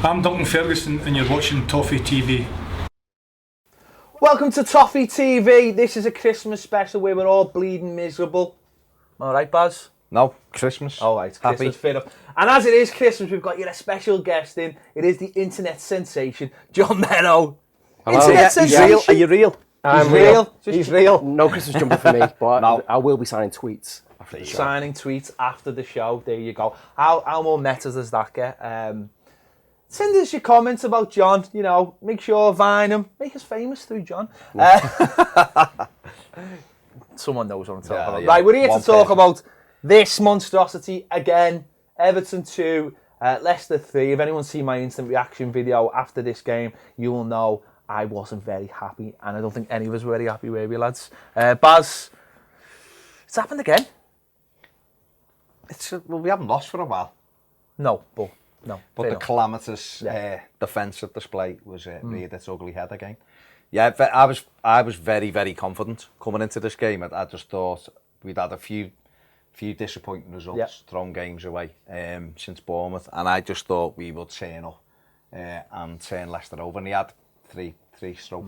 I'm Duncan Ferguson and you're watching Toffee TV. Welcome to Toffee TV. This is a Christmas special where we're all bleeding miserable. All right, Baz? No, Christmas. All right, Christmas, fair enough. And as it is Christmas, we've got here a special guest in. It is the internet sensation, John Merro. Hello. Internet sensation. Real? Are you real? I'm real. He's real. No Christmas jumper for me, but No. I will be signing tweets. Signing tweets after the show. There you go. How more meta does that get? Send us your comments about John. You know, make sure Vine him. Make us famous through John. Someone knows what I'm talking about. Yeah. Right, we're here One to talk person. about this monstrosity again. Everton 2, Leicester 3. If anyone's seen my instant reaction video after this game, you will know I wasn't very happy, and I don't think any of us were very happy, were we, lads? Baz, it's happened again. Well, we haven't lost for a while. No. But the calamitous defensive display was reared its ugly head again. Yeah, I was very, very confident coming into this game. I just thought we'd had a few disappointing results, thrown games away since Bournemouth, and I just thought we would turn up and turn Leicester over. And he had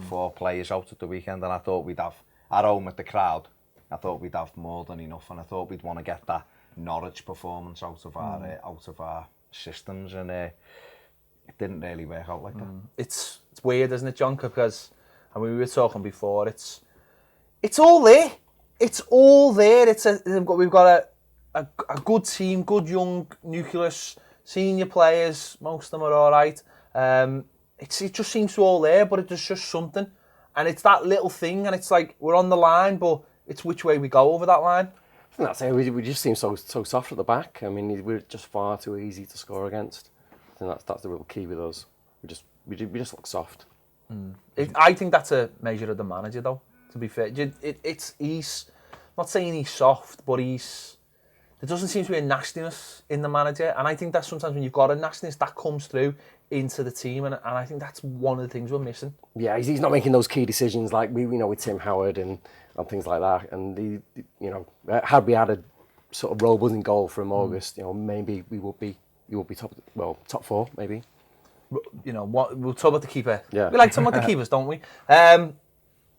four players out at the weekend, and I thought we'd have, at home with the crowd, I thought we'd have more than enough, and I thought we'd want to get that Norwich performance out of our systems, and it didn't really work out like that. It's weird, isn't it, John? Because, I mean, we were talking before. It's all there. It's all there. We've got a good team, good young nucleus, senior players. Most of them are all right. It just seems to all there, but it's just something, and it's that little thing, and it's like we're on the line, but it's which way we go over that line. I think that's it. We just seem so soft at the back. I mean, we're just far too easy to score against. I think that's the real key with us. We just look soft. I think that's a measure of the manager, though. To be fair, he's not saying he's soft, but there doesn't seem to be a nastiness in the manager, and I think that sometimes when you've got a nastiness, that comes through into the team, and I think that's one of the things we're missing. Yeah, he's not making those key decisions like we with Tim Howard and things like that. And had we had a sort of robust in goal from August, maybe we would be top four maybe. We'll talk about the keeper. Yeah. We like talking about the keepers, don't we?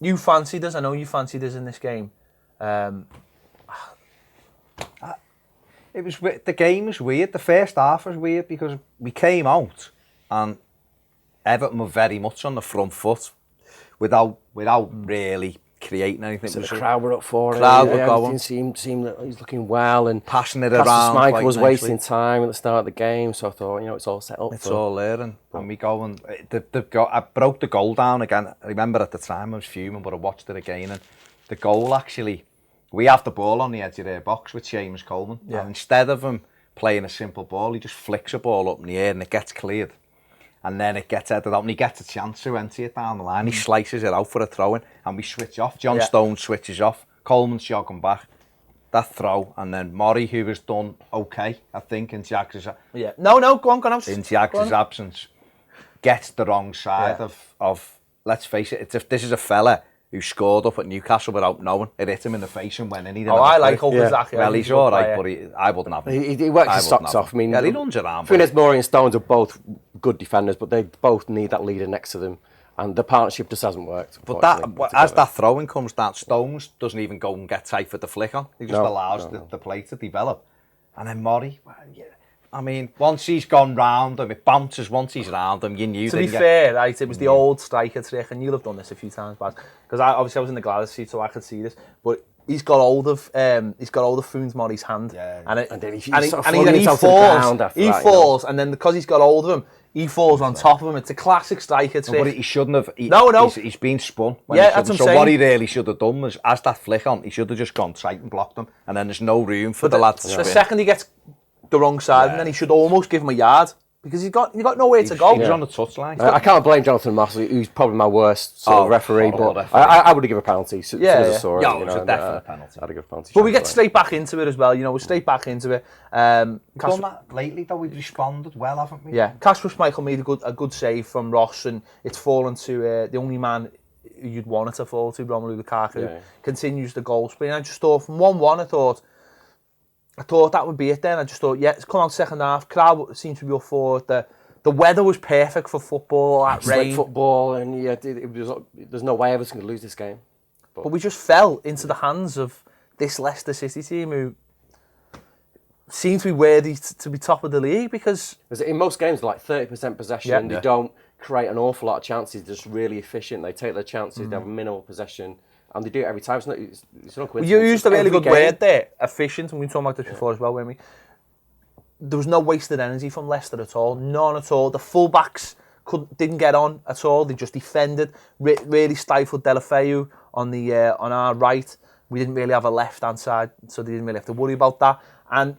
You fancied us. I know you fancied us in this game. The game was weird. The first half was weird because we came out and Everton were very much on the front foot without really creating anything. So the crowd were up for it. Everything seemed that he's looking well and passing it around. Michael was wasting time at the start of the game, so I thought, it's all set up. It's all there, and we go and I broke the goal down again. I remember at the time I was fuming, but I watched it again, and the goal actually, we have the ball on the edge of their box with Seamus Coleman, and instead of him playing a simple ball, he just flicks a ball up in the air and it gets cleared. And then it gets headed out and he gets a chance to empty it down the line. He slices it out for a throw-in and we switch off. John Stones switches off. Coleman's jogging back. That throw, and then Murray, who was done okay, I think, in Jags' go on. In Jags' absence, gets the wrong side of let's face it, this is a fella who scored up at Newcastle without knowing. It hit him in the face and went in. I like Okazaki. Well, he's all right, but I wouldn't have him. He works his socks off. I mean, he runs around. Funes Mori and Stones are both good defenders, but they both need that leader next to them, and the partnership just hasn't worked. But as that throwing comes down, Stones doesn't even go and get tight for the flick on. He just allows the play to develop. And then Murray, I mean, once he's gone round him, it bounces. Once he's round him, you knew. To be fair, right, it was the old striker trick, and you'll have done this a few times, Baz, because I was in the Gladys seat, so I could see this. But he's got hold of Funes Mori's hand, and then he falls, and then because he's got hold of him, he falls on top of him. It's a classic striker trick. But he shouldn't have. He's been spun. That's what I'm saying. What he really should have done was, as that flick on, he should have just gone tight and blocked him, and then there's no room for the lad to spin. The second he gets the wrong side, and then he should almost give him a yard because he got nowhere to go. He was on the touchline. I can't blame Jonathan Mosley, who's probably my worst referee, but I would have given a penalty. It was a definite penalty. I'd have given a penalty. But we get straight back into it as well. We're straight back into it. We've done that lately, though. We've responded well, haven't we? Yeah, Kasper Schmeichel made a good save from Ross, and it's fallen to the only man you'd want it to fall to, Romelu Lukaku. Continues the goal spree. And I just thought from 1-1, I thought that would be it then. I just thought, it's come out second half. Crowd seemed to be up for it. The The weather was perfect for football, that Slick rain. football, and yeah, there's no way Everton could lose this game. But we just fell into the hands of this Leicester City team who seem to be worthy to be top of the league because... In most games, like 30% possession, they don't create an awful lot of chances, they're just really efficient, they take their chances, they have minimal possession, and they do it every time. It's no coincidence. You used a really good game. word there, efficient, and we were talking about this before as well, weren't we? There was no wasted energy from Leicester at all, none at all. The fullbacks didn't get on at all, they just defended, really stifled Delafeu on our right. We didn't really have a left-hand side, so they didn't really have to worry about that. And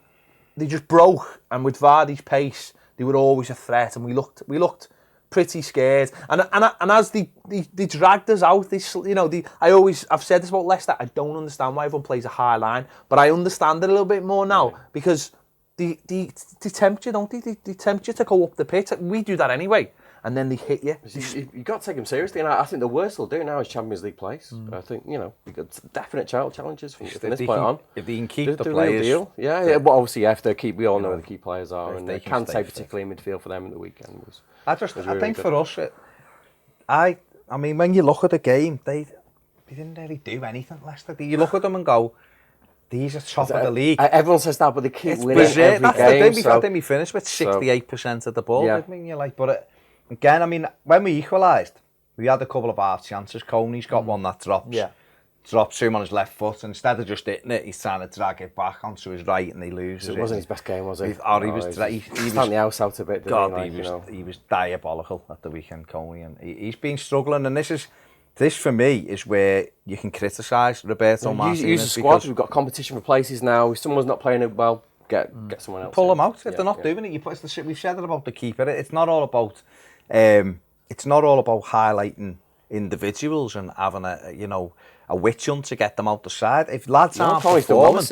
they just broke, and with Vardy's pace, they were always a threat, and we looked pretty scared. And as they dragged us out, I've said this about Leicester, I don't understand why everyone plays a high line, but I understand it a little bit more now, because they tempt you, don't they? They tempt you to go up the pitch. We do that anyway. And then they hit you. You've got to take them seriously, and I think the worst they'll do now is Champions League place. I think, you've got definite challenges from this point on. If they can keep the real players... deal. Yeah, well, obviously, we all know who the key players are, and they can stay say fit. particularly in midfield for them in the weekend. I think for us, I mean, when you look at the game, they didn't really do anything, Leicester. You look at them and go, these are top of the league. Everyone says that, but they keep winning every game. That's the thing, I think we finished with 68% of the ball. Yeah. I mean, you're like, but again, I mean, when we equalised, we had a couple of half chances. Coney's got one that drops. Yeah. Drops to him on his left foot, and instead of just hitting it, he's trying to drag it back onto his right, and he loses So it wasn't his best game, was it? He was the house out a bit. he was diabolical at the weekend, Coney, and he's been struggling. And this for me is where you can criticise Roberto Martinez. Use the squad. We've got competition for places now. If someone's not playing it well, get someone else. Pull them out. If they're not doing it, we've said it about the keeper. It's not all about highlighting individuals and having a witch hunt to get them out the side. If lads aren't performing,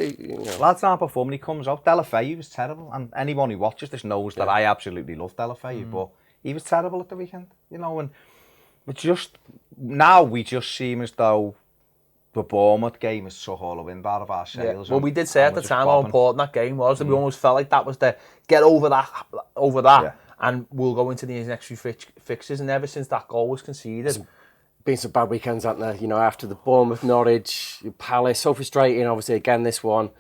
he comes out. Delafeu was terrible, and anyone who watches this knows that I absolutely love Delafeu, but he was terrible at the weekend, and we just seem as though the Bournemouth game has sucked all the wind out of our sails. Well, we did say at the time how important that game was, and we almost felt like that was the get over that, and we'll go into these next few fixes. And ever since that goal was conceded, been some bad weekends, haven't there? After the Bournemouth, Norwich, Palace, so frustrating. Obviously, again, this one,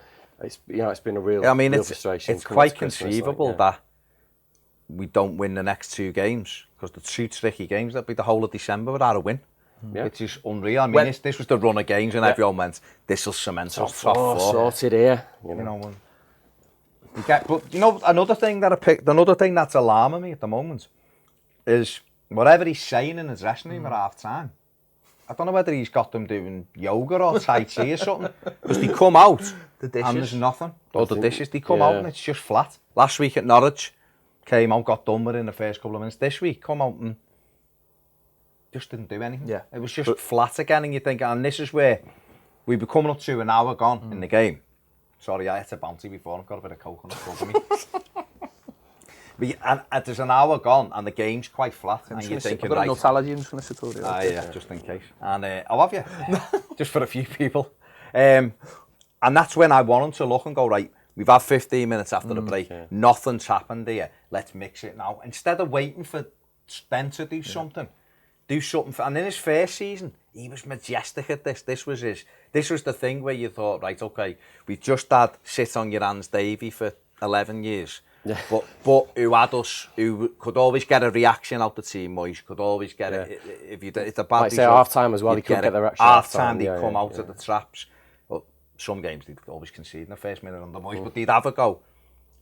it's been a real. Real frustration. It's quite conceivable that we don't win the next two games, because the two tricky games, that'd be the whole of December without a win, which is unreal. I mean, this was the run of games, and everyone went, "This will cement us top four." Sorted here. But another thing that's alarming me at the moment is whatever he's saying in the dressing room at half time. I don't know whether he's got them doing yoga or Tai Chi or something, because they come out and there's nothing. Or the dishes, they come out and it's just flat. Last week at Norwich, came out, got done with in the first couple of minutes. This week, come out and just didn't do anything. Yeah. It was just flat again, and you think, and this is where we've been coming up to an hour gone in the game. Sorry, I had a bounty before, I've got a bit of coconut over me. And there's an hour gone, and the game's quite flat, and you're thinking, I've got a nut allergy, I'm just going to sit over there. Yeah, just in case. And I'll have you, just for a few people. And that's when I want them to look and go, right, we've had 15 minutes after the break, nothing's happened here, let's mix it now. Instead of waiting for Ben to do something, and in his first season, he was majestic at this. This was the thing where you thought, right, okay, we just had sit on your hands Davey for 11 years. Yeah. But who could always get a reaction out the team, Moyes could always get it. If it's a bad result, say half time as well, he could get the reaction. Half time, they'd come out of the traps. But some games they'd always concede in the first minute under Moyes, but they'd have a go.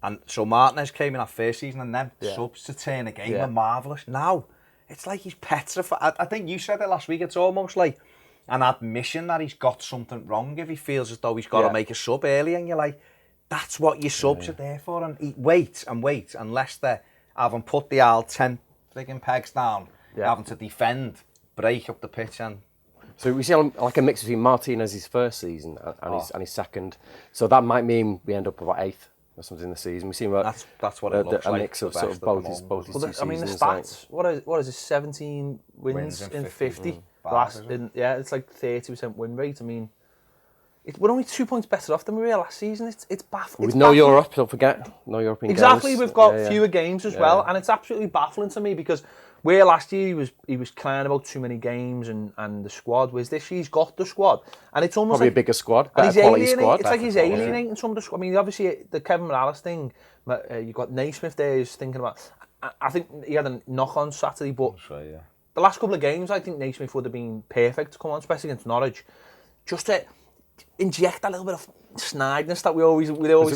And so Martinez came in that first season, and then subs to turn the game were marvellous. Now, it's like he's petrified. I think you said it last week, it's almost like an admission that he's got something wrong if he feels as though he's got to make a sub early, and you're like, that's what your subs are there for, and he wait, and Leicester having put the old 10 frigging pegs down, having to defend, break up the pitch, and so we see like a mix between Martinez's first season and his second. So that might mean we end up about 8th or something in the season. We see that's what it looks a like. A mix of sort of both his two seasons. I mean, the stats. What is it? 17 wins in 50. It's like 30% win rate. I mean, we're only 2 points better off than we were last season. It's baffling. With no Europe, don't forget. No European exactly, games. We've got fewer games as well, and it's absolutely baffling to me because where last year he was crying about too many games and the squad, whereas this year he's got the squad, and it's almost probably like a bigger squad, and better quality squad. It's like he's alienating some of the squad. I mean, obviously the Kevin Morales thing. You got Naismith there who's thinking about. I think he had a knock on Saturday, but the last couple of games, I think Naismith would have been perfect to come on, especially against Norwich, just to inject a little bit of snideness that we always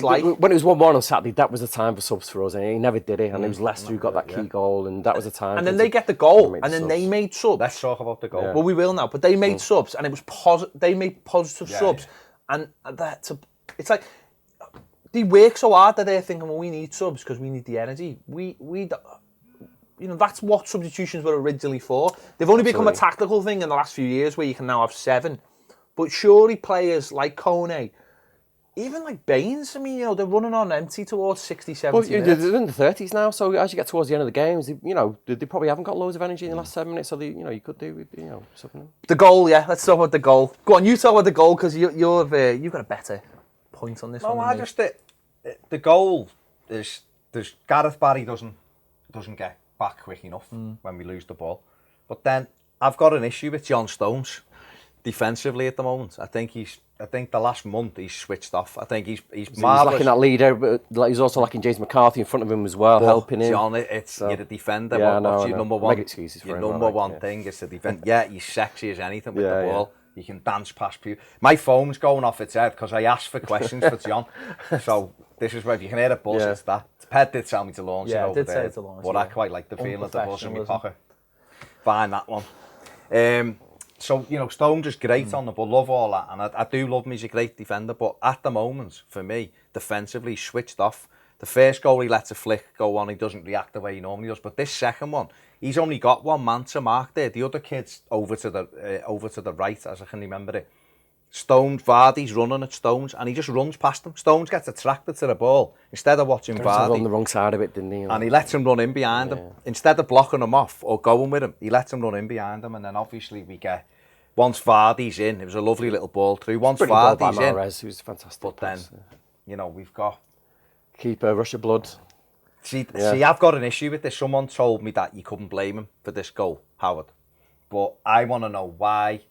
like. When it was 1-1 on Saturday, that was the time for subs for us, and he never did it. And it was Leicester who got that key goal, and that was the time. And then they get the goal, and then they made subs. Let's talk about the goal. Well, we will now, but they made subs, and it was they made positive subs, and it's like they work so hard that they're thinking, well, we need subs because we need the energy. That's what substitutions were originally for. They've only become a tactical thing in the last few years where you can now have 7. But surely players like Kone, even like Baines, I mean, they're running on empty towards 60, 70 minutes. They're in the 30s now, so as you get towards the end of the games, they probably haven't got loads of energy in the last 7 minutes, so you could do with, something. The goal, yeah, let's talk about the goal. Go on, you talk about the goal, because you've got a better point on this one. No, I just, the goal is, Gareth Barry doesn't get back quick enough when we lose the ball. But then, I've got an issue with John Stones. Defensively at the moment, I think the last month he's switched off. I think he's marvellous. He's lacking that leader, but he's also lacking James McCarthy in front of him as well, helping him. John, you're a defender. What's your number one? Make excuses for your him, number one thing is to defend. Yeah, he's sexy as anything with the ball. You can dance past people. My phone's going off its head because I asked for questions for John. So this is where if you can hear a buzz, it's that. Ped did tell me to launch it over there, say to launch, but I quite like the feeling of the buzz in my pocket. Find that one. So, Stones is great on the ball, love all that, and I do love him, he's a great defender, but at the moment, for me, defensively, he's switched off. The first goal, he lets a flick go on, he doesn't react the way he normally does, but this second one, he's only got one man to mark there. The other kid's over to the right, as I can remember it. Stones, Vardy's running at Stones, and he just runs past him. Stones gets attracted to the ball, instead of watching Vardy. On the wrong side of it, didn't he? And he lets him run in behind him. Instead of blocking him off or going with him, he lets him run in behind him, and then obviously we get... Once Vardy's in, it was a lovely little ball through. Once Vardy's in... Mahrez, who's fantastic. But then, we've got... Keeper, rush of blood. See, I've got an issue with this. Someone told me that you couldn't blame him for this goal, Howard. But I want to know why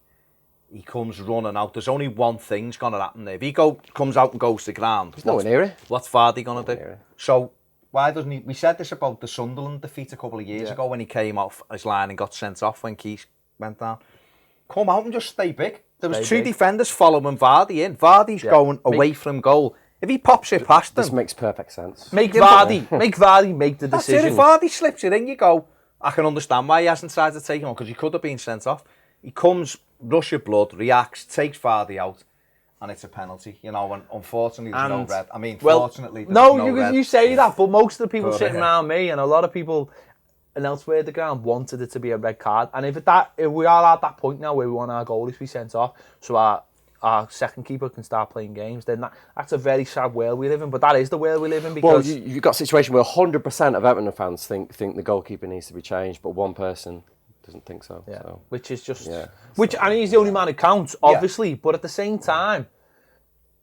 he comes running out. There's only one thing's going to happen there. If he comes out and goes to the ground, he's nowhere near it. What's Vardy going to do? So why doesn't he... We said this about the Sunderland defeat a couple of years ago when he came off his line and got sent off when Keys went down. Come out and just stay big. There was two defenders following Vardy in. Vardy's going away from goal. If he pops it past them... This makes perfect sense. Make Vardy make the decision. That's it. If Vardy slips it in, you go, I can understand why he hasn't decided to take him on, because he could have been sent off. He comes, rush of blood, reacts, takes Vardy out, and it's a penalty. And unfortunately, there's no red. I mean, fortunately, there's no red. You say that, but most of the people sitting around me, and a lot of people... and elsewhere at the ground wanted it to be a red card. And if we are at that point now where we want our goalies to be sent off, so our second keeper can start playing games, then that's a very sad world we live in. But that is the world we live in, because... Well, you've got a situation where 100% of Everton fans think the goalkeeper needs to be changed, but one person doesn't think so. Yeah. So. Which is just... Yeah. And he's the only man who counts, obviously, but at the same time...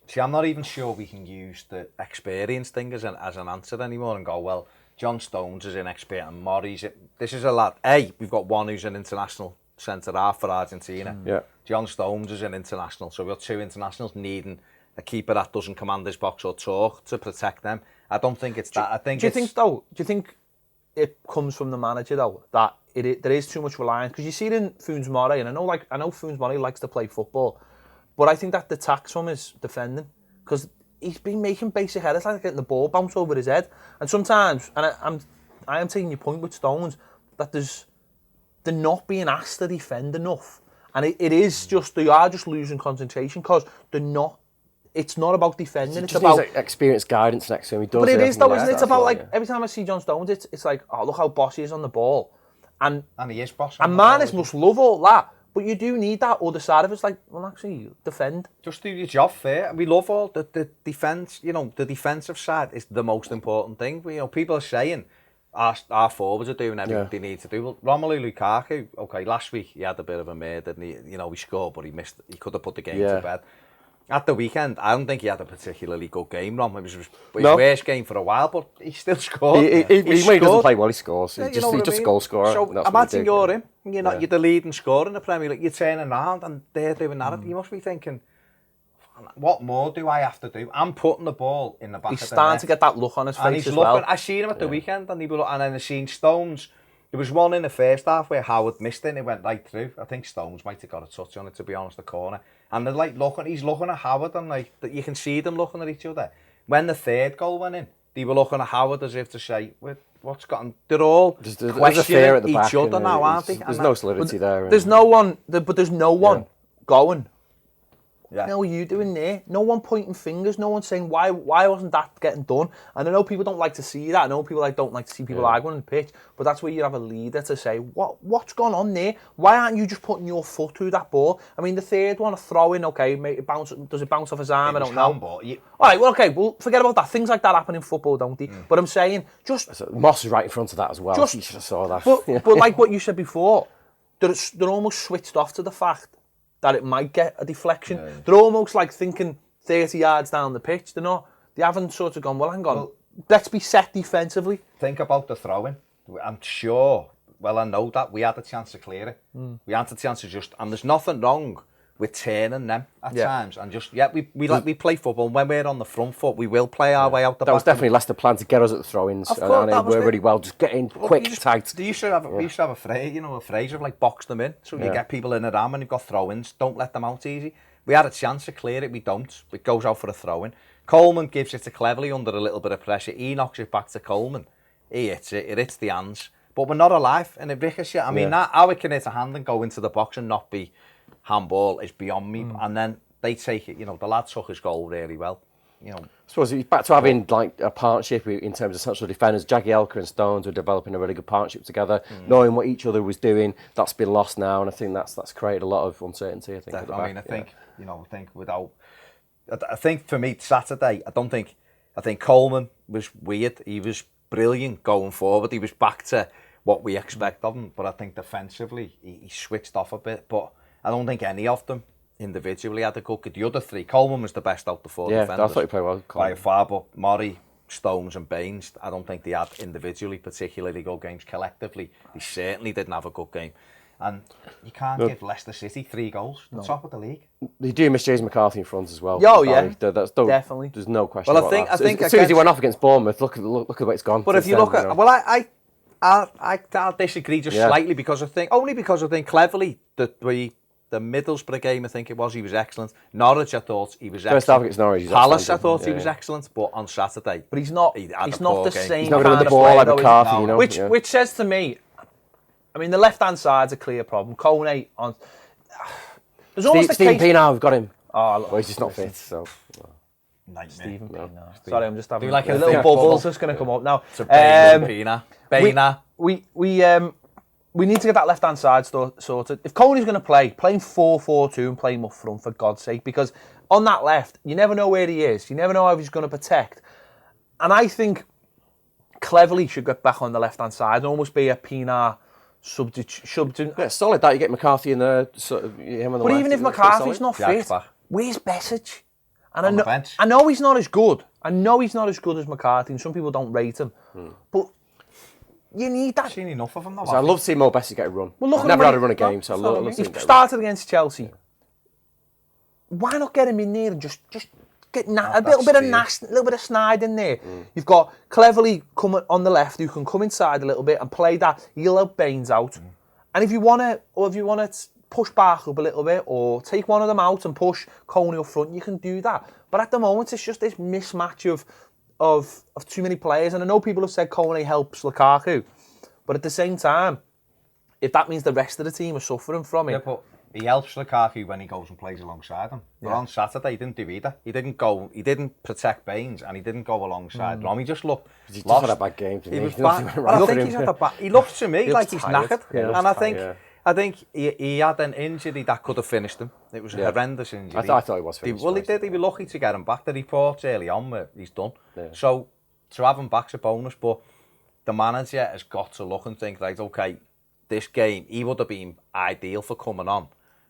See, I'm not even sure we can use the experience thing as an answer anymore and go, well... John Stones is inexperienced and Murray's... This is a lad... we've got one who's an international centre-half for Argentina. Yeah. John Stones is an international. So we've got two internationals needing a keeper that doesn't command his box or talk to protect them. I don't think it's that. Do you think it comes from the manager, though, that there is too much reliance? Because you see it in Funes Mori, and I know Funes Mori likes to play football, but I think that the tax from is defending. Because... he's been making basic headers, like getting the ball bounce over his head. And sometimes, and I am taking your point with Stones, that they're not being asked to defend enough. And it is just, they are just losing concentration because it's not about defending, it's about... experienced guidance next to him. He does. But it is though, isn't it? It's about every time I see John Stones, it's like, oh, look how bossy he is on the ball. And he is bossy. And Mahrez must love all that. But you do need that other side of it. It's like, well, actually, defend. Just do your job fair. We love all the defence. The defensive side is the most important thing. People are saying our forwards are doing everything they need to do. Well, Romelu Lukaku, last week he had a bit of a mare, didn't he? He scored, but he missed. He could have put the game to bed. At the weekend, I don't think he had a particularly good game, Ron. It was his No. worst game for a while, but he still scored. When he doesn't play well, he scores. Yeah, He's you know just, what he's I just a mean? goal scorer. So That's what imagine he do. you're him. You're the leading scorer in the Premier League. You're turning around and they're doing that. You must be thinking, what more do I have to do? I'm putting the ball in the back of the net. He's starting to get that look on his And face he's as looking. well. I seen him at the weekend, and then I seen Stones. There was one in the first half where Howard missed it and it went right through. I think Stones might have got a touch on it, to be honest, the corner. And they're like he's looking at Howard, and like you can see them looking at each other. When the third goal went in, they were looking at Howard as if to say, what's gotten? They're all There's a fear at questioning the back, each other and now, aren't they? There's no solidity there. There's no one, but there's no one going. Yeah. What are you doing there? No one pointing fingers. No one saying why wasn't that getting done? And I know people don't like to see that. I know people don't like to see people arguing on the pitch. But that's where you have a leader to say what's gone on there. Why aren't you just putting your foot through that ball? I mean, the third one, a throw in, okay, does it bounce off his arm? I don't know. Handball. All right, well, okay, well, forget about that. Things like that happen in football, don't they? But I'm saying just Moss is right in front of that as well. Just- You should have saw that. But like what you said before, they're almost switched off to the fact that it might get a deflection. Yeah. They're almost like thinking 30 yards down the pitch. They haven't sort of gone, well, hang on, let's be set defensively. Think about the throwing. I'm sure, I know that we had a chance to clear it. We had a chance to and there's nothing wrong with turning them at times. And just, we play football. And when we're on the front foot, we will play our way out the back. That was definitely Leicester's plan to get us at the throw-ins. And they were really well. Just get in quick, tight. We used to have a phrase, a phrase of like box them in. So you get people in a ram and you've got throw-ins. Don't let them out easy. We had a chance to clear it. We don't. It goes out for a throw-in. Coleman gives it to Cleverley under a little bit of pressure. He knocks it back to Coleman. He hits it. It hits the hands. But we're not alive. And it ricochets. I mean, how it can hit a hand and go into the box and not be handball is beyond me. And then they take it. The lad took his goal really well. I suppose it's back to having like a partnership in terms of central defenders. Jagielka and Stones were developing a really good partnership together, knowing what each other was doing. That's been lost now, and I think that's created a lot of uncertainty. I think. I think for me Saturday, I think Coleman was weird. He was brilliant going forward. He was back to what we expect of him. But I think defensively he switched off a bit. But I don't think any of them individually had a good game. The other three, Coleman was the best out of the four defenders. I thought he played well. By a far, but Murray, Stones and Baines, I don't think they had individually particularly good games. Collectively, they certainly didn't have a good game. And you can't give Leicester City 3 goals. The top of the league. They do miss James McCarthy in front as well. Definitely. There's no question Well, about I think as soon as he went off against Bournemouth, look at the way it's gone. But if you look at, I'll disagree just slightly because I think Cleverley, the Middlesbrough game, I think it was, he was excellent. Norwich, I thought he was excellent. First half against Norwich, Palace, I thought he was excellent, but on Saturday, but he's not the same. He's not going to the ball like McCarthy, Which says to me, I mean, the left-hand side's a clear problem. Kone on. There's almost Stephen Pienaar, we've got him. Oh, well, he's just not fit, so. Nightmare. Stephen Pienaar. Sorry, I'm just having like a little bubble that's going to come up now. Pienaar. We need to get that left-hand side sorted. If Coney's going to play, playing 4-4-2 and play him up front, for God's sake, because on that left, you never know where he is. You never know how he's going to protect. And I think Cleverley should get back on the left-hand side and almost be a Pienaar substitute. Yeah, solid that. You get McCarthy in there. But even if McCarthy's not fit, where's Besic? And I know he's not as good. I know he's not as good as McCarthy, and some people don't rate him. But you need that. I've seen enough of him. I'd love to see Mo Besic get a run. Well, I've never had a run a game, so I'd love to see him get a run. Started against Chelsea. Why not get him in there and just get a little bit of Snide in there? You've got Cleverley coming on the left who can come inside a little bit and play that. He'll help Baines out. And if you want to push back up a little bit or take one of them out and push Coney up front, you can do that. But at the moment, it's just this mismatch of too many players. And I know people have said Coney helps Lukaku, but at the same time, if that means the rest of the team are suffering from it. Yeah, but he helps Lukaku when he goes and plays alongside him. But on Saturday, he didn't do either. He didn't protect Baines and he didn't go alongside Rom. He just looked He just lost. had a bad game. He was bad. I think he's had a bad. He looks to me like he's knackered. Yeah, and I think he had an injury that could have finished him. It was a horrendous injury. I thought he was finished. Well, he did. He was lucky to get him back. The reports early on were he's done. Yeah. So to have him back's a bonus. But the manager has got to look and think, right, okay, this game, he would have been ideal for coming on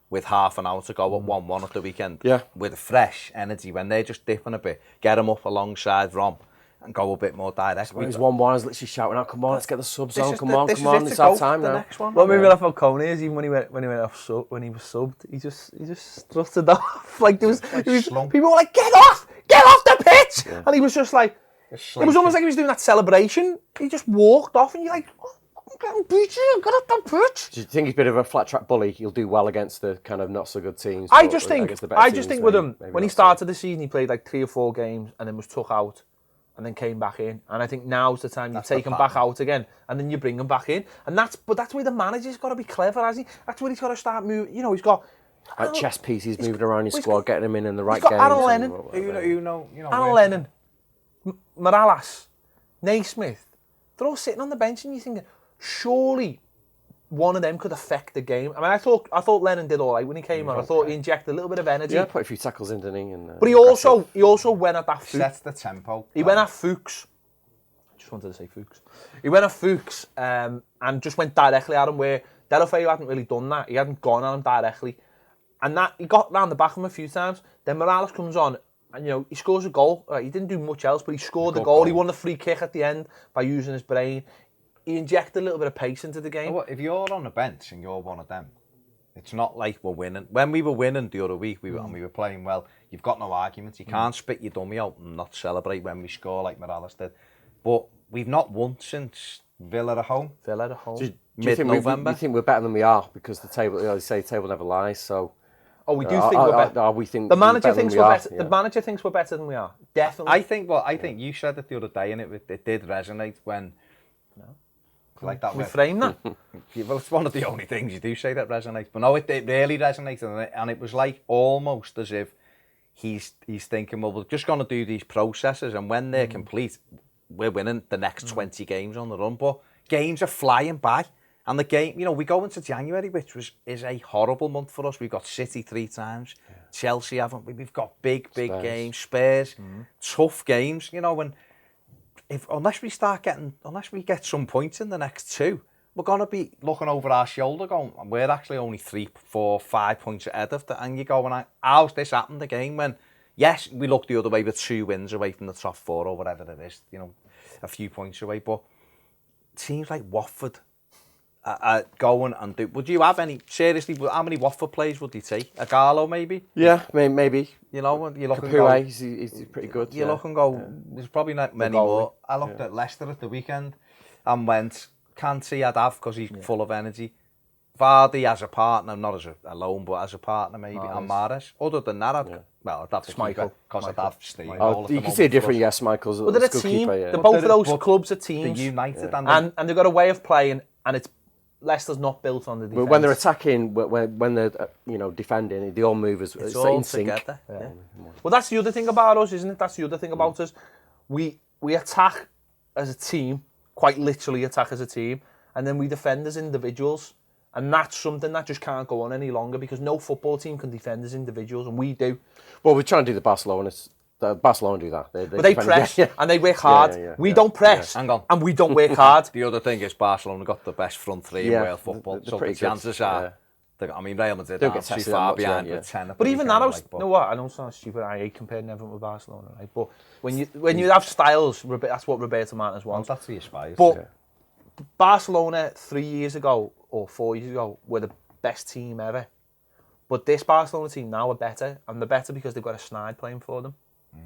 with half an hour to go at 1-1 at the weekend. Yeah. With fresh energy, when they're just dipping a bit, get them up alongside Rom and go a bit more direct. When he's 1-1, I was literally shouting out, come on, let's get the subs on, come on, it's it's our time now. What made me laugh about Coney is even when he was subbed, he just strutted off. Like there was people were like, get off the pitch, and he was just like, it was almost like he was doing that celebration. He just walked off, and you're like, I'm getting beaten, get off the pitch. Do you think he's a bit of a flat track bully? He'll do well against the kind of not so good teams. I just think with him, maybe when he started the season, he played like 3 or 4 games and then was took out and then came back in. And I think now's the time you take him back out again and then you bring him back in. And that's where the manager's got to be clever, hasn't he? That's where he's got to start moving. You know, he's got like chess pieces moving around his squad, getting him in the right games. games. Aaron Lennon, Aaron Lennon, Morales, Naismith, they're all sitting on the bench and you're thinking, surely one of them could affect the game. I mean, I thought Lennon did all right when he came on. I thought he injected a little bit of energy. Yeah, put a few tackles in, didn't he? And, but he also went at that Fuchs. Sets the tempo. He went at Fuchs. I just wanted to say Fuchs. He went at Fuchs and just went directly at him where Delafeu hadn't really done that. He hadn't gone at him directly. And that he got round the back of him a few times. Then Morales comes on and, you know, he scores a goal. He didn't do much else, but he scored the goal. He won the free kick at the end by using his brain. He injected a little bit of pace into the game. If you're on the bench and you're one of them, it's not like we're winning. When we were winning the other week, and we were playing well, you've got no arguments. You can't spit your dummy out and not celebrate when we score like Morales did. But we've not won since Villa at home. Do you think we think we're better than we are? Because the table, they say the table never lies, so... Oh, we do think we're better. We think the manager thinks we're better. Yeah. The manager thinks we're better than we are. Definitely. I think you said it the other day, and it did resonate when. No. Like that. We frame that. Well, it's one of the only things you do say that resonates. But no, it really resonated, and it was like almost as if he's thinking, well, we're just going to do these processes, and when they're complete, we're winning the next 20 games on the run. But games are flying by. And the game, you know, we go into January, which is a horrible month for us. We've got City 3 times, Chelsea haven't we? We've got big games, Spurs, tough games, you know. And unless we get some points in the next 2, we're going to be looking over our shoulder going, we're actually only 3, 4, 5 points ahead of that. And you go, how's this happened again? When, yes, we look the other way with 2 wins away from the top 4 or whatever it is, you know, a few points away. But it seems like Watford going and do. Would you have any, seriously, how many Watford players would you take? A Garlo maybe? Yeah, maybe. You know, you look Capoue, and go, he's pretty good. You look and go, there's probably not many more. I looked at Leicester at the weekend and went, can't see I'd have because he's full of energy. Vardy as a partner, not as a lone, but as a partner maybe, and Mahrez. Other than that, I'd have Schmeichel, because I'd have Steve. You can see a different, Schmeichel's a good team. Both of those clubs are teams. They're united. And they've got a way of playing, and it's Leicester's not built on the defence. When they're attacking, when they're defending, they all move as it's all in sync. Together. Yeah. Well, that's the other thing about us, isn't it? That's the other thing about us. We attack as a team, quite literally attack as a team, and then we defend as individuals. And that's something that just can't go on any longer because no football team can defend as individuals, and we do. Well, we're trying to do the Barcelona do that. They press and they work hard. We don't press and we don't work hard. The other thing is Barcelona got the best front 3 in world football, so the chances are. I mean, Real Madrid aren't too far behind with 10. But even that, you know what? I know it sounds stupid. I hate comparing Everton with Barcelona, right? But when you have styles, that's what Roberto Martinez wants. That's what he aspires. But Barcelona 3 years ago or 4 years ago were the best team ever. But this Barcelona team now are better, and they're better because they've got a Snide playing for them.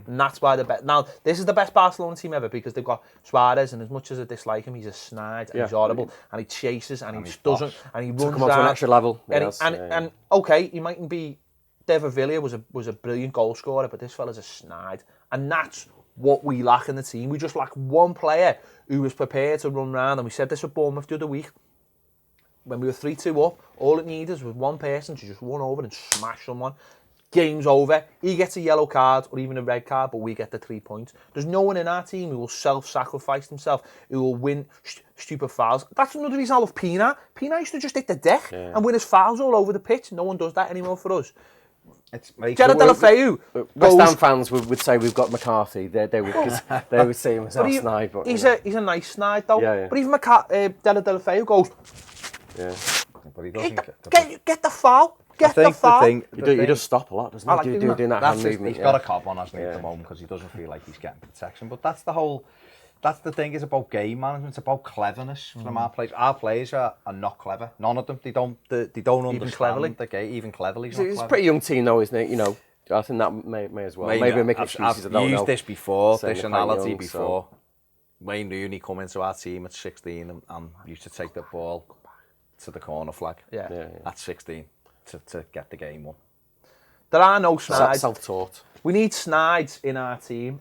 And that's why they're better. Now, this is the best Barcelona team ever because they've got Suarez, and as much as I dislike him, he's a Snide, and he's horrible, and he chases, and he doesn't, and he runs come on to an extra level. And okay, he mightn't be. David Villa was a brilliant goal scorer, but this fella's a Snide, and that's what we lack in the team. We just lack one player who was prepared to run round, and we said this at Bournemouth the other week. When we were 3-2 up, all it needed was one person to just run over and smash someone. Game's over. He gets a yellow card or even a red card, but we get the 3 points. There's no one in our team who will self-sacrifice himself, who will win stupid fouls. That's another reason I love Pina. Pina used to just hit the deck and win his fouls all over the pitch. No one does that anymore for us. Gerard Delafeu. West Ham fans would say we've got McCarthy. They would say him as our Snide. But he's a nice Snide though. But even Gerard Delafeu goes. But he doesn't get the foul. Get the foul. He does stop a lot, doesn't he? I like doing that hand movement. He's got a cob on, hasn't he, at the moment, because he doesn't feel like he's getting protection. But that's the thing, is about game management. It's about cleverness from our players. Our players are not clever. None of them. They don't understand the game, even cleverly. It's a pretty young team, though, isn't it? You know, I think that may as well. Maybe make excuses. I've used this before, this analogy before. Wayne Rooney come into our team at 16 and used to take the ball to the corner flag at 16 to get the game won. There are no Snides. Self-taught. We need Snides in our team.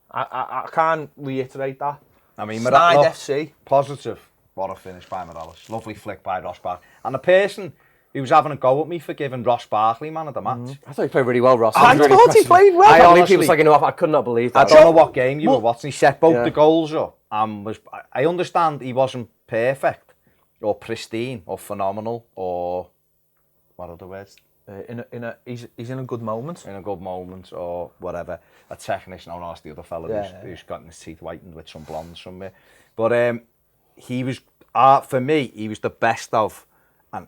I can't reiterate that. I mean, Snide FC. Positive. What a finish by Morales. Lovely flick by Ross Barkley. And the person who was having a go at me for giving Ross Barkley man of the match. I thought he played really well, Ross. I thought he played well. I honestly was like, you know what, I could not believe that. I don't know what game you were watching. He set both the goals up. I understand he wasn't perfect or pristine or phenomenal or what other words? He's in a good moment. In a good moment or whatever. A technician, no, that's the other fella who's gotten his teeth whitened with some blondes somewhere. But he was, for me, he was the best of an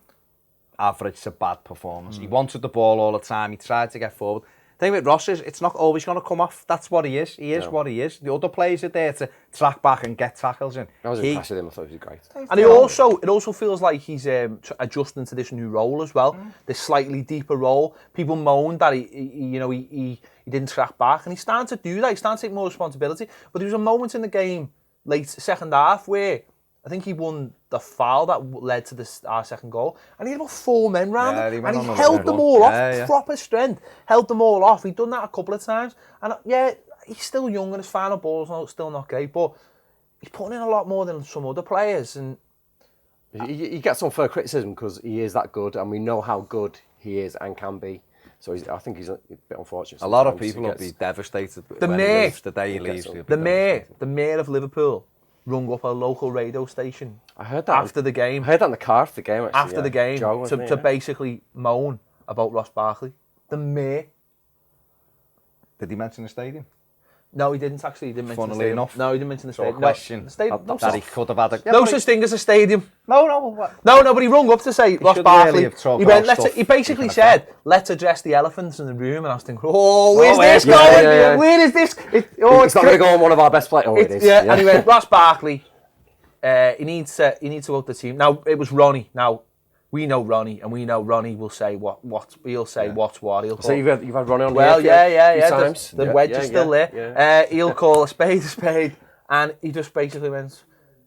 average to bad performance. He wanted the ball all the time. He tried to get forward. The thing with Ross is, it's not always going to come off. That's what he is. He is what he is. The other players are there to track back and get tackles in. I was impressed with him. I thought he was great. And it also feels like he's adjusting to this new role as well. This slightly deeper role. People moaned that he didn't track back, and he's starting to do that. He's starting to take more responsibility. But there was a moment in the game, late second half, where I think he won the foul that led to our second goal, and he had about 4 men round him, and he held them all off, proper strength, held them all off. He'd done that a couple of times, and he's still young and his final ball's still not great, but he's putting in a lot more than some other players. And he gets unfair criticism because he is that good, and we know how good he is and can be. So I think he's a bit unfortunate. A lot of people will be devastated when he leaves, the day he leaves. The mayor of Liverpool rung up a local radio station. I heard that after the game. I heard that in the car after the game. Actually, after the game, Joe, to basically moan about Ross Barkley. The mayor. Did he mention the stadium? No, he didn't actually. He didn't mention the stadium. Enough. No, he didn't mention the stadium. Question that he could have had. No such thing as a stadium. No, but he rung up to say Ross Barkley. He basically said, "Let's address the elephants in the room." And I was thinking, where's this going? Yeah. Where is this? It's not going to go on one of our best players. Oh, it is. Yeah, and he went, Ross Barkley. He needs to go to the team. Now it was Ronnie. Now we know Ronnie, and we know Ronnie will say what he'll say. What's what he'll call. So you've had Ronnie on. Well, yeah. Times. The wedge is still there. Yeah. He'll call a spade, and he just basically went,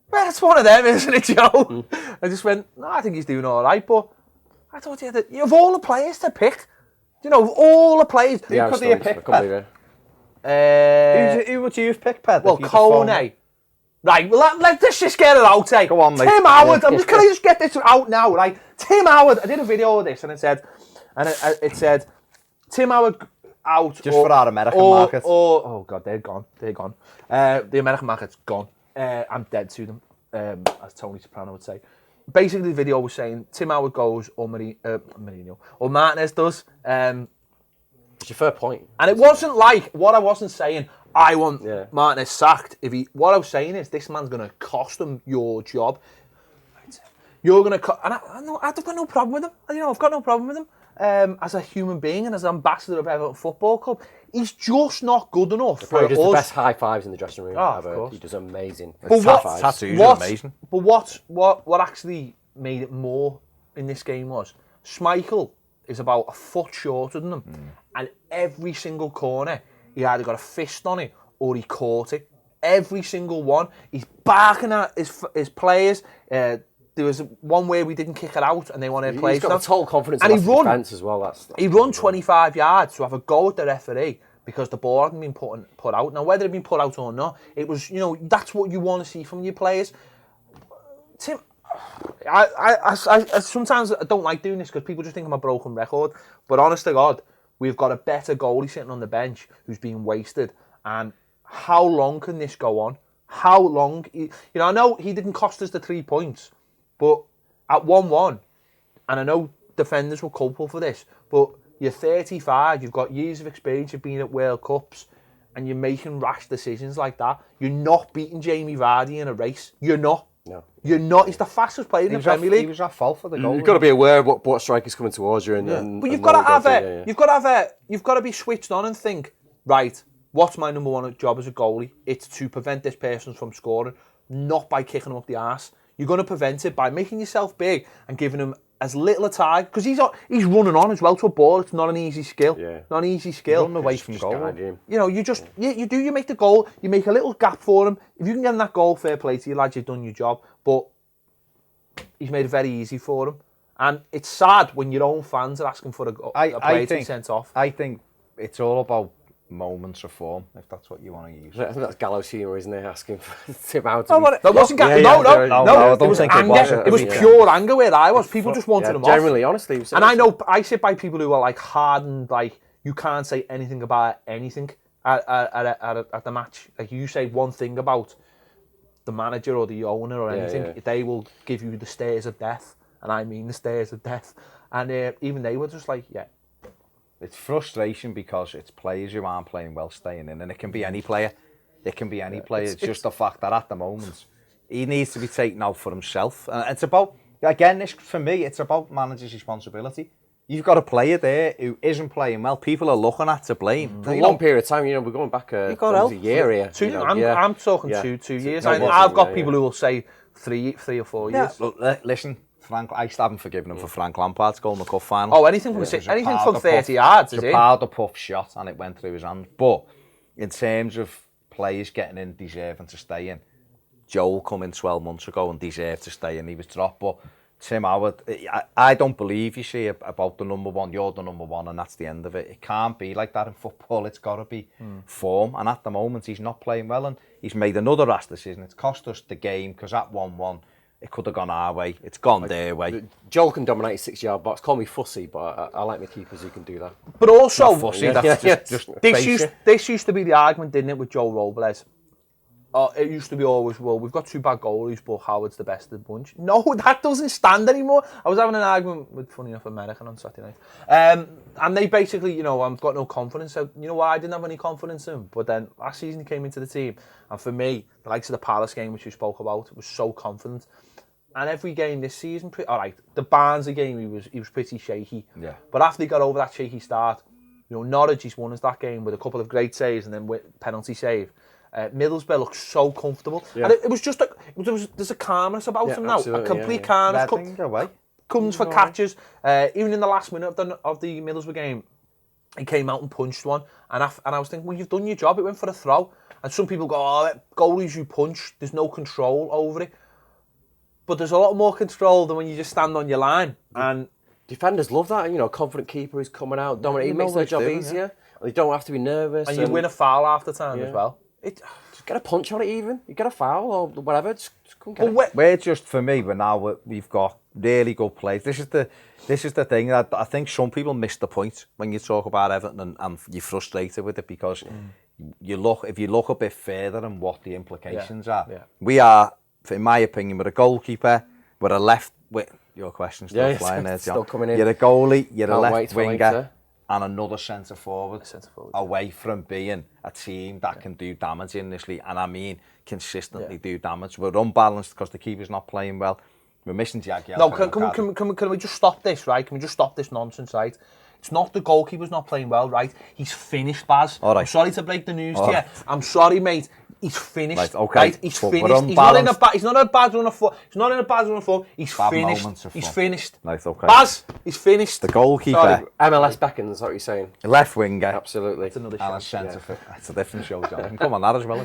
"Well, it's one of them, isn't it, Joe?" I just went, "No, I think he's doing all right." But I thought you have all the players to pick. Of all the players, who could he have picked? Who would you have picked, Ped? Well, Kone. Right, well, let's just get it out, eh? Go on, mate. Tim Howard, can I just get this out now, right? Tim Howard, I did a video of this, and it said, Tim Howard out. Just for our American market. Oh, God, they're gone. The American market's gone. I'm dead to them, as Tony Soprano would say. Basically, the video was saying, Tim Howard goes, or Mourinho, or Martinez does. It's your fair point. And it wasn't like, what I wasn't saying, I want Martinez sacked. What I was saying is, this man's going to cost him your job. You're going to... And I've got no problem with him. I've got no problem with him. As a human being and as ambassador of Everton Football Club, he's just not good enough for us. He does the best high fives in the dressing room ever. Of course. He does amazing. Tattoos are amazing. But what actually made it more in this game was, Schmeichel is about a foot shorter than him. And every single corner, he either got a fist on it or he caught it. Every single one. He's barking at his players. There was one where we didn't kick it out and they wanted to play. He's got total confidence and in the defence as well. He run 25 yards to have a go at the referee because the ball hadn't been put out. Now, whether it had been put out or not, it was, that's what you want to see from your players. Tim, I sometimes I don't like doing this because people just think I'm a broken record. But honest to God, we've got a better goalie sitting on the bench who's being wasted. And how long can this go on? How long? I know he didn't cost us the 3 points, but at 1-1, and I know defenders were culpable for this, but you're 35, you've got years of experience, you've been at World Cups, and you're making rash decisions like that. You're not beating Jamie Vardy in a race. You're not. No. You're not. He's the fastest player in the Premier League. He was at fault for the goal. You've got to be aware of what striker's coming towards you, But you've got to have it. You've got to be switched on and think, right, what's my number one job as a goalie? It's to prevent this person from scoring, not by kicking him up the arse. You're going to prevent it by making yourself big and giving him as little a tag, because he's running on as well to a ball. It's not an easy skill. Yeah. Not an easy skill. Run away from goal. You know, you make the goal, you make a little gap for him. If you can get in that goal, fair play to you, lads, you've done your job. But he's made it very easy for him. And it's sad when your own fans are asking for a player to be sent off. I think it's all about moments of form, if that's what you want to use. I think that's gallows humour, isn't it? Asking for Tim out. That wasn't no, I don't think it was. It was pure anger where I was. People just wanted him off. Generally, honestly. And I know, I sit by people who are like hardened, like you can't say anything about anything at the match. Like you say one thing about the manager or the owner or anything, they will give you the stares of death. And I mean the stares of death. And even they were just like, yeah. It's frustration because it's players who aren't playing well staying in, and it can be any player. It can be any player. It's just the fact that at the moment he needs to be taken out for himself. And it's about, again, this for me, it's about manager's responsibility. You've got a player there who isn't playing well. People are looking at to blame. For a long period of time, we're going back a year here. I'm talking 2 years. I've got people who will say 3 or 4 years. Look, listen. I still haven't forgiven him for Frank Lampard's goal in the cup final. Oh, anything from 30 yards, is it? Powder puff shot and it went through his hand. But in terms of players getting in, deserving to stay in, Joel come in 12 months ago and deserved to stay in. He was dropped, but Tim Howard, I don't believe you see about the number one. You're the number one, and that's the end of it. It can't be like that in football. It's got to be form. And at the moment, he's not playing well, and he's made another rash decision. It's cost us the game because at 1-1. It could have gone our way. It's gone their way. Joel can dominate a 6-yard box. Call me fussy, but I like my keepers who can do that. But also, not fussy. That's just this used to be the argument, didn't it, with Joe Robles? It used to be always, well, we've got 2 bad goalies, but Howard's the best of the bunch. No, that doesn't stand anymore. I was having an argument with, funny enough, American on Saturday night. And they basically, I've got no confidence. So, you know why I didn't have any confidence in him? But then last season he came into the team. And for me, the likes of the Palace game, which you spoke about, was so confident. And every game this season, the Barnsley game, he was pretty shaky. Yeah. But after he got over that shaky start, Norwich, he's won us that game with a couple of great saves and then with penalty save. Middlesbrough looks so comfortable. Yeah. And it was just there's a calmness about him now. A complete calmness. Comes for catches. Even in the last minute of the Middlesbrough game, he came out and punched one. And I was thinking, well, you've done your job. It went for a throw. And some people go, goalies you punch, there's no control over it. But there's a lot more control than when you just stand on your line. And defenders love that, confident keeper who's coming out, dominating, it makes their job easier. They don't have to be nervous. And you win a foul half the time as well. Just get a punch on it even. You get a foul or whatever, just come get it. We're just, for me, we've got really good players. This is the thing that I think some people miss the point when you talk about Everton and you're frustrated with it because if you look a bit further and what the implications are, we are, in my opinion, we're a goalkeeper, we're a left your question's still flying there, John. Still coming in. You're a goalie, you're a left winger, and another centre forward away from being a team that can do damage in this league, and I mean consistently do damage. We're unbalanced because the keeper's not playing well. We're missing Jagielka. No, can we just stop this, right? Can we just stop this nonsense, right? It's not the goalkeeper's not playing well, right? He's finished, Baz. All right. I'm sorry to break the news to you. I'm sorry, mate. He's finished. Right, okay. Right? He's finished. He's not in a bad run of form. He's not in a bad run of form. He's finished. He's finished. Right, okay. Baz, he's finished. The goalkeeper. Sorry, MLS beckons, is what you're saying. Left winger. Absolutely. That's another and a centre forward. It's a different show, John. Come on, that as well.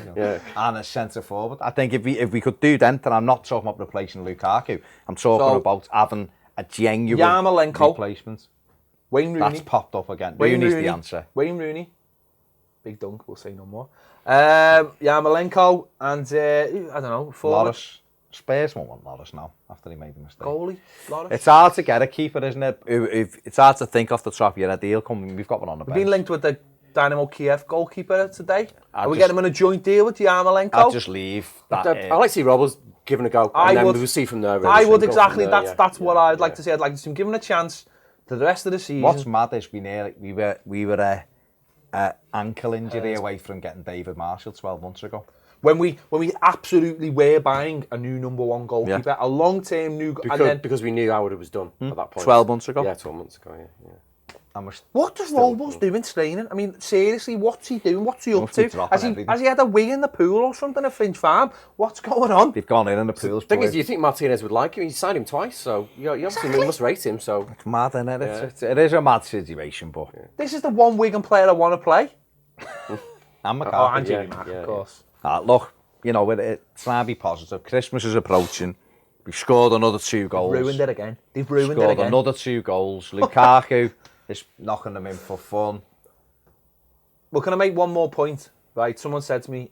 And a centre forward. I think if we could do that, and I'm not talking about replacing Lukaku. I'm talking about having a genuine replacement. Wayne Rooney. That's popped up again. Rooney's the answer. Wayne Rooney. Big dunk, we'll say no more. Yarmolenko and, I don't know, forward. Loris. Spurs won't want Loris now, after he made the mistake. Goalie, Loris. It's hard to get a keeper, isn't it? It's hard to think off the top of your head. Deal coming. We've got one on the bench. We've been linked with the Dynamo Kiev goalkeeper today. Are we getting him in a joint deal with Yarmolenko? I'll just leave. I'd like to see Robles given a go. We'll see from there. I would, exactly. That's what I'd like to see. I'd like to see him given a chance to the rest of the season. What's mad is we were a ankle injury away from getting David Marshall 12 months ago. When we absolutely were buying a new number one goalkeeper, a long-term new... Because we knew Howard was done at that point. 12 months ago. Yeah, 12 months ago, yeah. What does Robles do in training? I mean, seriously, what's he doing? What's he up to? Has he had a wee in the pool or something at Finch Farm? What's going on? They've gone in the pool's The thing is, you think Martinez would like him? He signed him twice, so you obviously must rate him. So It's mad, isn't it? It is a mad situation, but... This is the one Wigan player I want to play. And McCarthy. Oh, and Jimmy Mack, of course. Look, you know, it's trying to be positive. Christmas is approaching. We've scored another 2 goals. Ruined it again. They've ruined it Scored again. another 2 goals. Lukaku is knocking them in for fun. Well, can I make one more point? Right, someone said to me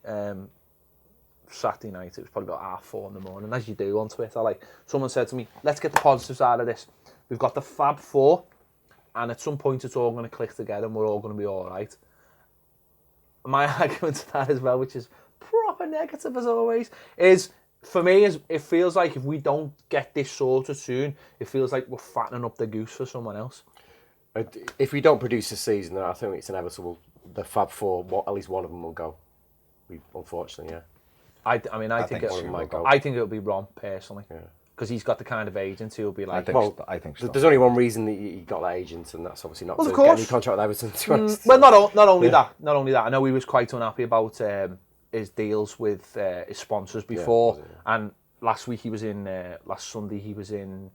Saturday night, it was probably about 4:30 in the morning, as you do on Twitter, like, someone said to me, let's get the positives out of this. We've got the Fab Four, and at some point it's all going to click together and we're all going to be all right. My argument to that as well, which is proper negative as always, is, for me, it feels like if we don't get this sorted soon, it feels like we're fattening up the goose for someone else. if we don't produce this season, I think it's inevitable. The Fab Four, at least one of them will go. Unfortunately, yeah. I think it'll be Ron personally, because he's got the kind of agent who'll be like. I think so. There's only one reason that he got that agent, and that's obviously not to get any contract with Everton. To be honest. Well, not only that. I know he was quite unhappy about his deals with his sponsors before, and last Sunday he was in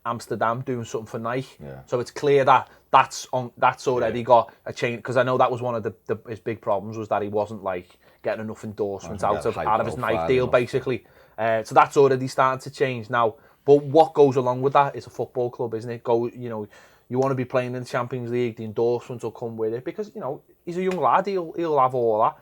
Amsterdam doing something for Nike. Yeah. So it's clear that that's already got a change, because I know that was one of his big problems, was that he wasn't like getting enough endorsements out of his Nike deal, basically. So that's already starting to change now. But what goes along with that is a football club, isn't it? You want to be playing in the Champions League, the endorsements will come with it, because he's a young lad, he'll have all that.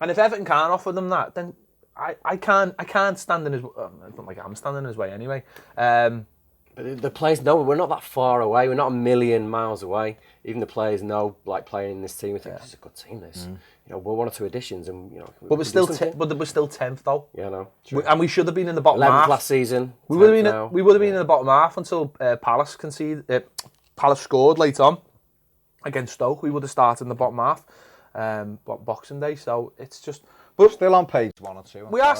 And if Everton can't offer them that, then I can't stand in his. It's not like I'm standing in his way anyway. But the players know we're not that far away. We're not a million miles away. Even the players know, like, playing in this team, we think this is a good team. This, we're 1 or 2 additions, and But we're still 10th though. Yeah, no. And we should have been in the bottom 11th half last season. We would have been in the bottom half until Palace scored late on against Stoke. We would have started in the bottom half, Boxing Day. So it's just. But still on page 1 or 2. We're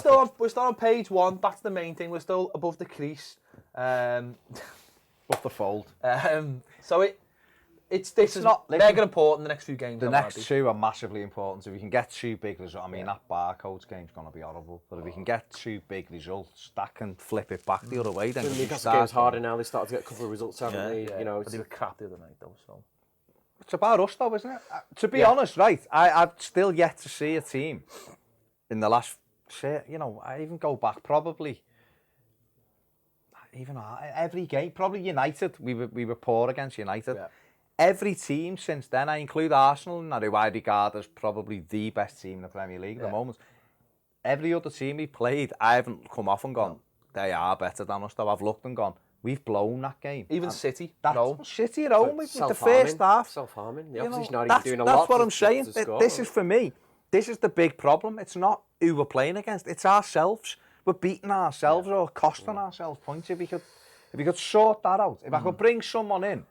still on page 1. That's the main thing. We're still above the crease. Off the fold. So it's not mega important, the next few games. The next 2 are massively important. So if we can get 2 big results, that Barcodes game's going to be horrible. But if we can get 2 big results, that can flip it back the other way. Then Newcastle game's harder now. They started to get a couple of results, haven't they? But they were crap the other night though. So it's about us though, isn't it? To be honest, right? I've still yet to see a team in the last, I even go back probably. Even every game, probably United. We were poor against United. Yeah. Every team since then, I include Arsenal, and who I regard as probably the best team in the Premier League at the moment. Every other team we played, I haven't come off and gone, they are better than us though. I've looked and gone, we've blown that game. Even City. City at home with the first half. Self-harming. The opposition aren't even doing a lot. That's what I'm saying. This is, for me, this is the big problem. It's not who we're playing against, it's ourselves. We're beating ourselves or costing ourselves points. If we could sort that out, if I could bring someone in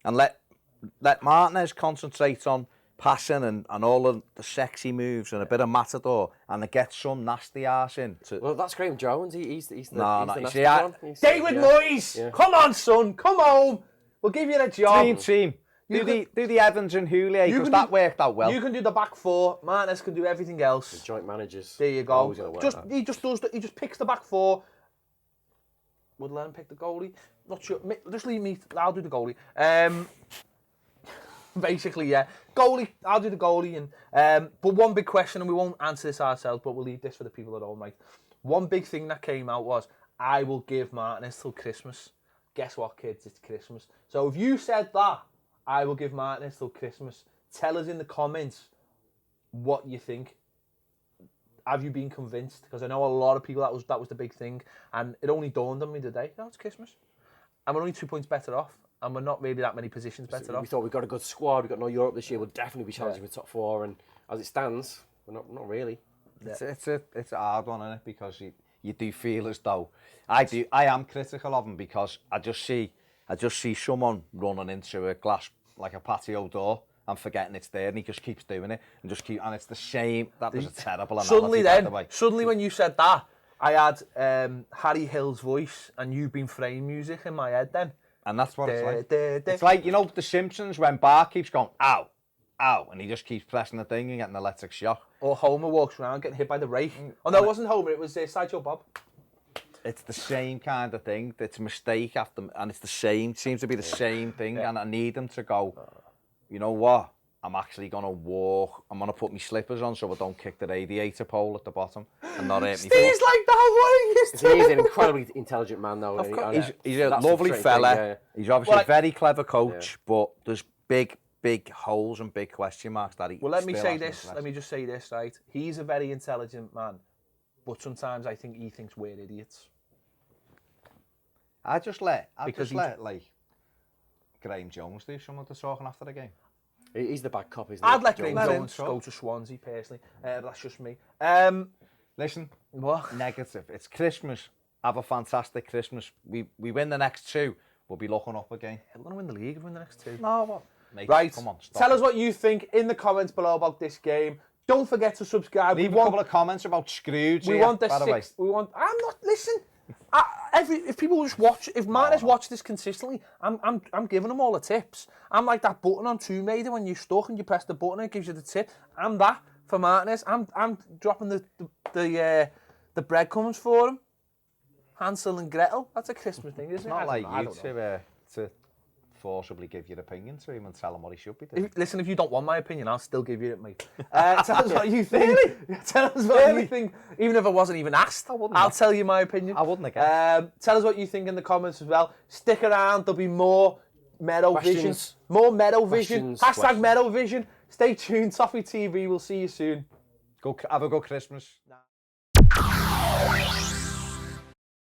and let Martinez concentrate on passing and all of the sexy moves and a bit of matador, and get some nasty arse in. Well, that's Graham Jones. He's the nasty one. David Moyes, come on, son, come home. We'll give you a job. Team. Do the Evans and Houllier, because that worked out well. You can do the back 4. Martinez can do everything else. The joint managers. There you go. He just picks the back 4. Would let him pick the goalie. Not sure. Just leave me. I'll do the goalie. Basically, yeah. Goalie. I'll do the goalie. And but one big question, and we won't answer this ourselves, but we'll leave this for the people at home. Right. One big thing that came out was, I will give Martinez till Christmas. Guess what, kids? It's Christmas. So if you said that, I will give Martinez till Christmas. Tell us in the comments what you think. Have you been convinced? Because I know a lot of people, that was the big thing. And it only dawned on me today. It's Christmas. And we're only 2 points better off. And we're not really that many positions better off. We thought we've got a good squad. We've got no Europe this year. We'll definitely be challenging for top 4. And as it stands, we're not really. Yeah. It's a hard one, isn't it? Because you do feel as though... I am critical of him, because I just see someone running into a glass, like a patio door, and forgetting it's there, and he just keeps doing it, and it's the same. That was a terrible analogy, Suddenly by the way. suddenly when you said that, I had Harry Hill's voice and You've Been Framed music in my head then. And that's what it's like. It's like, you know, The Simpsons, when Bart keeps going, ow, ow, and he just keeps pressing the thing and getting an electric shock. Or Homer walks around getting hit by the rake. Oh no, it wasn't Homer, it was Sideshow Bob. It's the same kind of thing. It's a mistake after, and it's the same, seems to be the same thing, and I need him to go, you know what? I'm actually going to walk. I'm going to put my slippers on so I don't kick the radiator pole at the bottom and not hurt me. Steve's like that, what are you doing? He's an incredibly intelligent man, though. He's a lovely fella. Thing, yeah. He's obviously a very clever coach, but there's big holes and big question marks that he. Well, let me just say this, right? He's a very intelligent man, but sometimes I think he thinks we're idiots. I just let like Graham Jones do some of the talking after the game. He's the bad cop, isn't he? I'd let Graham Jones go to Swansea, personally. That's just me. Listen, what? Negative. It's Christmas. Have a fantastic Christmas. We win the next two, we'll be looking up again. We're going to win the league if we win the next two. No, what? Mate, right, come on, stop. Tell us what you think in the comments below about this game. Don't forget to subscribe. Leave a couple of comments about Scrooge. We want the six. We want. I'm not. Listen. If people just watch, if Martinez watch this consistently, I'm giving them all the tips. I'm like that button on Tomb Raider when you're stuck and you press the button and it gives you the tip. I'm that for Martinez. I'm dropping the breadcrumbs for him. Hansel and Gretel. That's a Christmas thing, isn't it? Not like you to forcibly give your opinion to him and tell him what he should be doing. Listen, if you don't want my opinion, I'll still give you it, mate. Tell us what you think. Really? Tell us what you think. Even if I wasn't even asked, I'll tell you my opinion. I wouldn't again. Tell us what you think in the comments as well. Stick around. There'll be more Merro Vision. More Merro Vision. Hashtag Merro Vision. Stay tuned. Toffee TV. We'll see you soon. Have a good Christmas.